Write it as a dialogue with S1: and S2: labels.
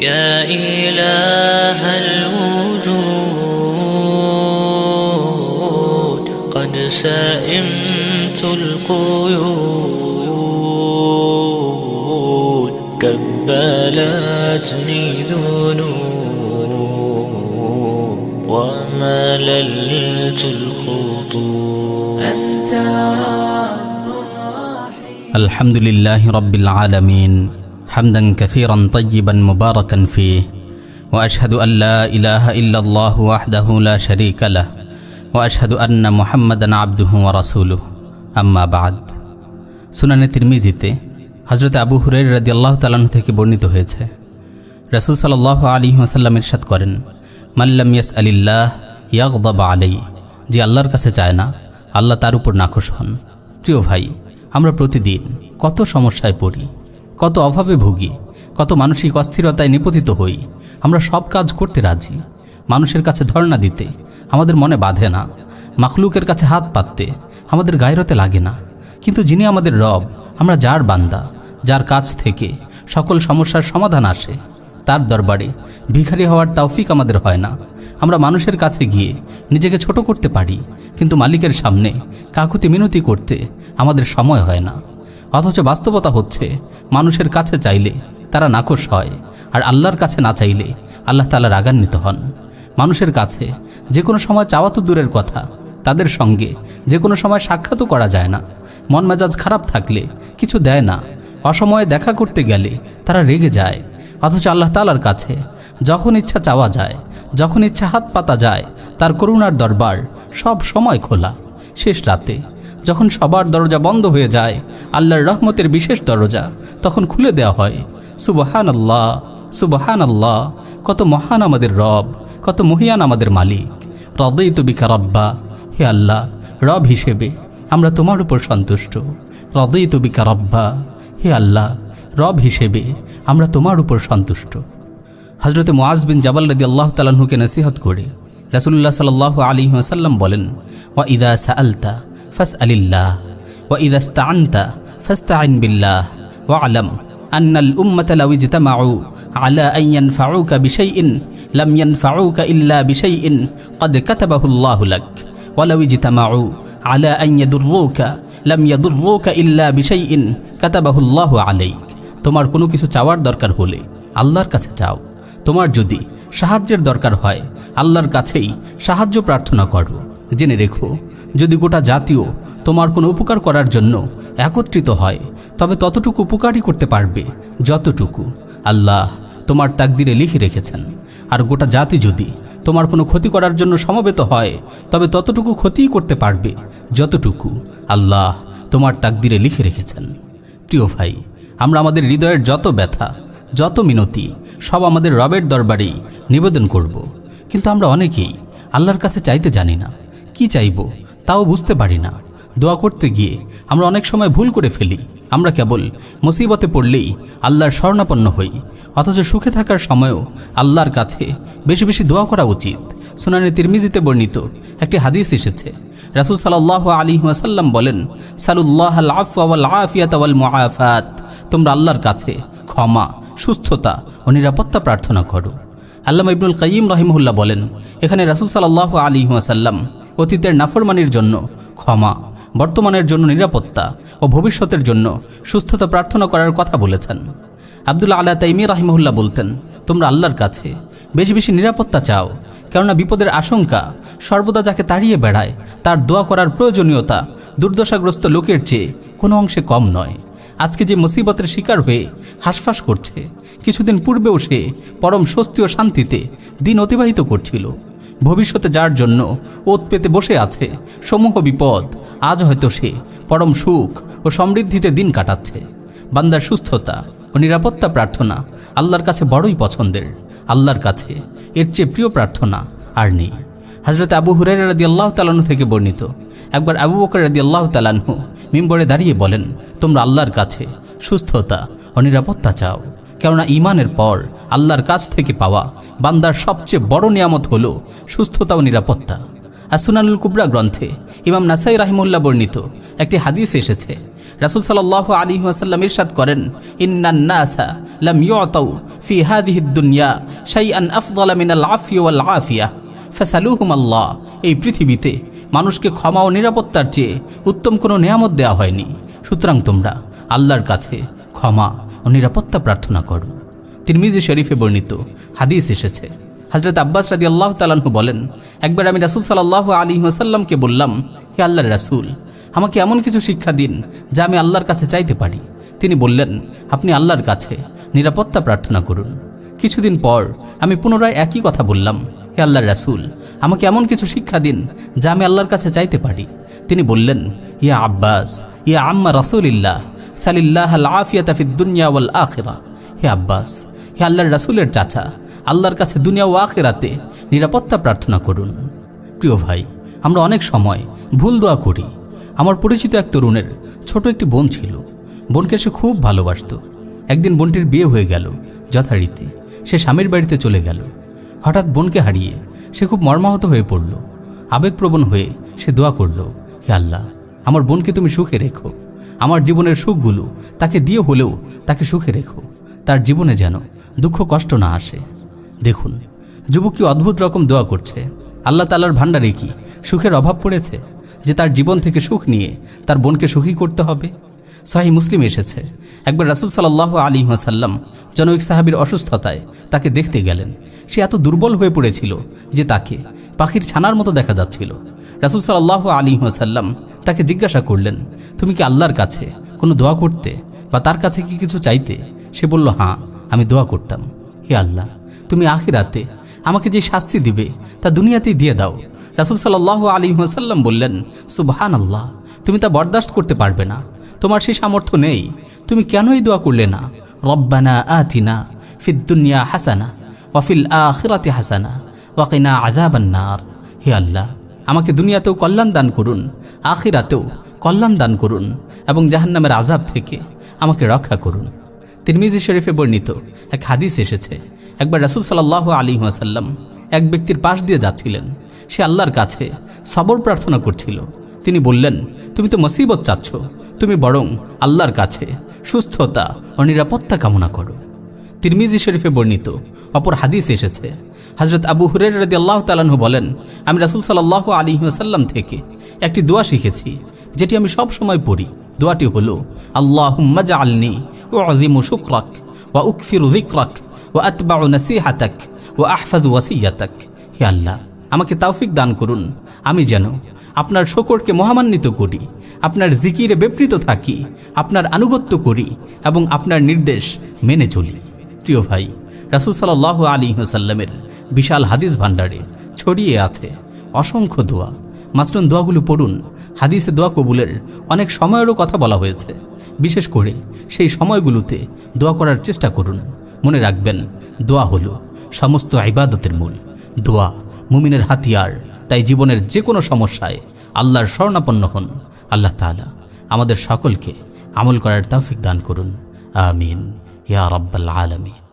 S1: يا إله الوجود قد سئمت القيود كبلتني ذنوب ومللت الخطوب أنت
S2: الحمد لله رب العالمين حمدا كثيرا طيبا مباركا فيه وأشهد أن لا إله إلا الله وحده لا شريك له وأشهد أن محمدا عبده ورسوله أما بعد সুনানে তিরমিজিতে হযরত আবু হুরায়রা রাদিয়াল্লাহু তাআলা আনহু থেকে বর্ণিত হয়েছে রাসূল সাল্লাল্লাহু আলাইহি ওয়াসাল্লাম ইরশাদ করেন মান লাম ইয়াসআলিল্লাহ ইয়াগদাব আলাইহি, যে আল্লাহর কাছে চায় না আল্লাহ তার উপর নাখোশ হন। প্রিয় ভাই, আমরা প্রতিদিন কত সমস্যায় পড়ি, কত অভাবে ভুগি, কত মানসিক অস্থিরতায় নিপতিত হই। আমরা সব কাজ করতে রাজি, মানুষের কাছে ধর্ণা দিতে আমাদের মনে বাঁধে না, মাখলুকের কাছে হাত পাততে আমাদের গায়রতে লাগে না। কিন্তু যিনি আমাদের রব, আমরা যার বান্দা, যার কাছ থেকে সকল সমস্যার সমাধান আসে, তার দরবারে ভিখারি হওয়ার তৌফিক আমাদের হয় না। আমরা মানুষের কাছে গিয়ে নিজেকে ছোট করতে পারি, কিন্তু মালিকের সামনে কাকুতি মিনতি করতে আমাদের সময় হয় না। অথচ বাস্তবতা হচ্ছে মানুষের কাছে চাইলে তারা নাখোশ হয়, আর আল্লাহর কাছে না চাইলে আল্লাহ তাআলা রাগান্বিত হন। মানুষের কাছে যে কোনো সময় চাওয়া তো দূরের কথা, তাদের সঙ্গে যে কোনো সময় সাক্ষাৎও করা যায় না। মন মেজাজ খারাপ থাকলে কিছু দেয় না, অসময়ে দেখা করতে গেলে তারা রেগে যায়। অথচ আল্লাহ তাআলার কাছে যখন ইচ্ছা চাওয়া যায়, যখন ইচ্ছা হাত পাতা যায়, তার করুণার দরবার সব সময় খোলা। শেষ রাতে যখন সবার দরজা বন্ধ হয়ে যায়, আল্লাহর রহমতের বিশেষ দরজা তখন খুলে দেওয়া হয়। সুবহানাল্লাহ, সুবহানাল্লাহ, কত মহান আমাদের রব, কত মহিয়ান আমাদের মালিক। রাদিতু বিকা রাব্বা, হে আল্লাহ, রব হিসেবে আমরা তোমার উপর সন্তুষ্ট। রাদিতু বিকা রাব্বা, হে আল্লাহ, রব হিসেবে আমরা তোমার উপর সন্তুষ্ট। হযরত মুআজ বিন জাবাল রাদিয়াল্লাহু তাআলা আনহুকে নসিহত করে রাসূলুল্লাহ সাল্লাল্লাহু আলাইহি ওয়াসাল্লাম বলেন, ওয়া ইযা সাআলতা ফাসআলিল্লাহ ওয়া ইযা ইসতাআনতা ফাস্তাইন বিল্লাহ ওয়া আলাম আন্নাল উম্মাতা লাউ ইজতামাউ আলা আন ইয়ানফাউকা বিশাইইন লাম ইয়ানফাউকা ইল্লা বিশাইইন ক্বাদ কাতাবাহু আল্লাহু লাক ওয়া লাউ ইজতামাউ আলা আন ইয়াদুররুকা লাম ইয়াদুররুকা ইল্লা বিশাইইন কাতাবাহু আল্লাহু আলাইক। তোমার কোনো কিছু চাওয়ার দরকার হলে আল্লাহর কাছে চাও। তোমার যদি সাহায্যের দরকার হয়, আল্লাহর কাছেই সাহায্য প্রার্থনা করো। জেনে রেখো, যদি গোটা জাতীয় তোমার কোনো উপকার করার জন্য একত্রিত হয়, তবে ততটুকু উপকারই করতে পারবে যতটুকু আল্লাহ তোমার তাকদিরে লিখে রেখেছেন। আর গোটা জাতি যদি তোমার কোনো ক্ষতি করার জন্য সমবেত হয়, তবে ততটুকু ক্ষতিই করতে পারবে যতটুকু আল্লাহ তোমার তাকদিরে লিখে রেখেছেন। প্রিয় ভাই, আমরা আমাদের হৃদয়ের যত ব্যথা, যত মিনতি সব আমাদের রবের দরবারেই নিবেদন করব। কিন্তু আমরা অনেকেই আল্লাহর কাছে চাইতে জানি না, কি চাইব তাও বুঝতে পারি না। দোয়া করতে গিয়ে আমরা অনেক সময় ভুল করে ফেলি। আমরা কেবল মুসিবতে পড়লেই আল্লাহর শরণাপন্ন হই, অথচ সুখে থাকার সময়ও আল্লাহর কাছে বেশি বেশি দোয়া করা উচিত। সুনানে তিরমিজিতে বর্ণিত একটি হাদিস এসেছে, রাসূল সাল্লাল্লাহু আলাইহি ওয়াসাল্লাম বলেন, সালুল্লাহাল আফওয়া ওয়াল আফিয়াতা ওয়াল মুআফাত, তোমরা আল্লাহর কাছে ক্ষমা, সুস্থতা ও নিরাপত্তা প্রার্থনা করো। আল্লামা ইবনুল কাইয়িম রাহিমাহুল্লাহ বলেন, এখানে রাসূল সাল্লাল্লাহু আলাইহি ওয়াসাল্লাম অতীতের নাফরমানির জন্য ক্ষমা, বর্তমানের জন্য নিরাপত্তা ও ভবিষ্যতের জন্য সুস্থতা প্রার্থনা করার কথা বলেছেন। আব্দুল আলা তাইমি রাহিমাহুল্লাহ বলতেন, তোমরা আল্লাহর কাছে বেশি বেশি নিরাপত্তা চাও, কেননা বিপদের আশঙ্কা সর্বদা যাকে তাড়িয়ে বেড়ায়, তার দোয়া করার প্রয়োজনীয়তা দুর্দশাগ্রস্ত লোকের চেয়ে কোনো অংশে কম নয়। আজকে যে মুসিবতের শিকার হয়ে হাসফাস করছে, কিছুদিন পূর্বেও সে পরম স্বস্তি ও শান্তিতে দিন অতিবাহিত করছিল। ভবিষ্যতে যার জন্য ওত পেতে বসে আছে সমূহ বিপদ, আজ হয়তো সে পরম সুখ ও সমৃদ্ধিতে দিন কাটাচ্ছে। বান্দার সুস্থতা ও নিরাপত্তা প্রার্থনা আল্লাহর কাছে বড়ই পছন্দের। আল্লাহর কাছে এর চেয়ে প্রিয় প্রার্থনা আর নেই। হযরত আবু হুরায়রা রাদিয়াল্লাহু তাআলা আনহু থেকে বর্ণিত, একবার আবু বকর রাদিয়াল্লাহু তাআলা আনহু মিম্বরে দাঁড়িয়ে বলেন, তোমরা আল্লাহর কাছে সুস্থতা ও নিরাপত্তা চাও, কেননা ঈমানের পর আল্লাহর কাছ থেকে পাওয়া বান্দার সবচেয়ে বড় নিয়ামত হলো সুস্থতা ও নিরাপত্তা। আসুনানুল কুবরা গ্রন্থে ইমাম নাসাই রাহিমাহুল্লাহ বর্ণিত একটি হাদিস এসেছে, রাসূল সাল্লাল্লাহু আলাইহি ওয়াসাল্লাম ইরশাদ করেন, ইন্নান নাসা লাম ইউতাউ ফি হাদিহি দুনিয়া শাইআন আফদালা মিনাল আফি ওয়াল আফিয়া ফাসালুহুম আল্লাহ। এই পৃথিবীতে মানুষকে ক্ষমা ও নিরাপত্তার চেয়ে উত্তম কোনো নেয়ামত দেওয়া হয়নি, সুতরাং তোমরা আল্লাহর কাছে ক্ষমা ও নিরাপত্তা প্রার্থনা করো। তিরমিজি শরীফে বর্ণিত হাদিস এসেছে, হযরত আব্বাস রাদিয়াল্লাহু তাআলা আনহু বলেন, একবার আমি রাসূল সাল্লাল্লাহু আলাইহি ওয়াসাল্লামকে বললাম, হে আল্লাহর রাসূল, আমাকে এমন কিছু শিক্ষা দিন যা আমি আল্লাহর কাছে চাইতে পারি। তিনি বললেন, আপনি আল্লাহর কাছে নিরাপত্তা প্রার্থনা করুন। কিছুদিন পর আমি পুনরায় একই কথা বললাম, হে আল্লাহর রাসূল, আমাকে এমন কিছু শিক্ষা দিন যা আমি আল্লাহর কাছে চাইতে পারি। তিনি বললেন, ইয়া আব্বাস, ইয়া আম্মা রাসূলিল্লাহ, সালিল্লাহুল আফিয়াতা ফিদ দুনিয়া ওয়াল আখিরা। হে আব্বাস, হে আল্লাহর রাসূলের চাচা, আল্লাহর কাছে দুনিয়া ও আখিরাতে নিরাপত্তা প্রার্থনা করুন। প্রিয় ভাই, আমরা অনেক সময় ভুল দোয়া করি। আমার পরিচিত এক তরুণের ছোট একটি বোন ছিল। বোনকে সে খুব ভালোবাসত। একদিন বোনটির বিয়ে হয়ে গেল যথারীতি। সে স্বামীর বাড়িতে চলে গেল। হঠাৎ বোনকে হারিয়ে সে খুব মর্মাহত হয়ে পড়ল। আবেগপ্রবণ হয়ে সে দোয়া করল, হে আল্লাহ, আমার বোনকে তুমি সুখে রেখো। আমার জীবনের সুখগুলো তাকে দিয়ে হলেও তাকে সুখে রেখো। তার জীবনে যেন দুঃখ কষ্ট না আসে। দেখুন, যুবক কি অদ্ভুত রকম দোয়া করছে। আল্লাহ তাআলার ভান্ডারে কি সুখের অভাব পড়েছে যে তার জীবন থেকে সুখ নিয়ে তার বোনকে সুখী করতে হবে? সহিহ মুসলিম এসেছে, একবার রাসূল সাল্লাল্লাহু আলাইহি ওয়াসাল্লাম জনৈক সাহাবীর অসুস্থতায় তাকে দেখতে গেলেন। সে এত দুর্বল হয়ে পড়েছিল যে তাকে পাখির ছানার মতো দেখা যাচ্ছিল। রাসূল সাল্লাল্লাহু আলাইহি ওয়াসাল্লাম তাকে জিজ্ঞাসা করলেন, তুমি কি আল্লাহর কাছে কোনো দোয়া করতে বা তার কাছে কি কিছু চাইতে? সে বলল, হ্যাঁ, আমি দোয়া করতাম। হে আল্লাহ, তুমি আখিরাতে আমাকে যে শাস্তি দিবে তা দুনিয়াতেই দিয়ে দাও। রাসূল সাল্লাল্লাহু আলাইহি ওয়াসাল্লাম বললেন, সুবহানাল্লাহ, তুমি তা বরদাস্ত করতে পারবে না, তোমার সেই সামর্থ্য নেই। তুমি কেনই দোয়া করলে না, রব্বানা আতিনা ফিদ দুনিয়া হাসানা ওয়া ফিল আখিরাতি হাসানা ওয়া কিনা আযাবান নার। হে আল্লাহ, আমাকে দুনিয়াতেও কল্যাণ দান করুন, আখিরাতেও কল্যাণ দান করুন এবং জাহান্নামের আযাব থেকে আমাকে রক্ষা করুন। তিরমিজি শরীফে বর্ণিত এক হাদিস এসেছে, একবার রাসূল সাল্লাল্লাহু আলাইহি ওয়াসাল্লাম এক ব্যক্তির পাশ দিয়ে যাচ্ছিলেন। সে আল্লাহর কাছে সবর প্রার্থনা করছিল। তিনি বললেন, তুমি তো মুসিবত চাচ্ছ, তুমি বরং আল্লাহর কাছে সুস্থতা ও নিরাপত্তা কামনা করো। তিরমিজি শরীফে বর্ণিত অপর হাদিস এসেছে, হযরত আবু হুরায়রা রাদিয়াল্লাহু তাআলা আনহু বলেন, আমি রাসূল সাল্লাল্লাহু আলাইহি ওয়াসাল্লাম থেকে একটি দোয়া শিখেছি, যেটি আমি সব সময় পড়ি। দোয়াটি হলো, আল্লাহুম্মা জাআলনি উযিমু শুকরাক ওয়া উকসিরু যিকরাক ওয়া আতবাউ নাসিহাতাক ওয়া আহফাযু ওয়াসিয়াতাক। হে আল্লাহ, আমাকে তৌফিক দান করুন, আমি যেন আপনার শকরকে মহামান্বিত করি, আপনার জিকিরে বিবৃত থাকি, আপনার আনুগত্য করি এবং আপনার নির্দেশ মেনে চলি। প্রিয় ভাই, রাসূল সাল্লাল্লাহু আলাইহি ওয়াসাল্লামের বিশাল হাদিস ভান্ডারে ছড়িয়ে আছে অসংখ্য দোয়া। মাসনুন দোয়াগুলো পড়ুন। হাদিসে দোয়া কবুলের অনেক সময়েরও কথা বলা হয়েছে। বিশেষ করে সেই সময়গুলোতে দোয়া করার চেষ্টা করুন। মনে রাখবেন, দোয়া হলো সমস্ত ইবাদতের মূল। দোয়া মুমিনের হাতিয়ার। তাই জীবনের যে কোনো সমস্যায় আল্লাহর শরণাপন্ন হন। আল্লাহ তাআলা আমাদের সকলকে আমল করার তৌফিক দান করুন। আমিন ইয়া রাব্বাল আলামিন।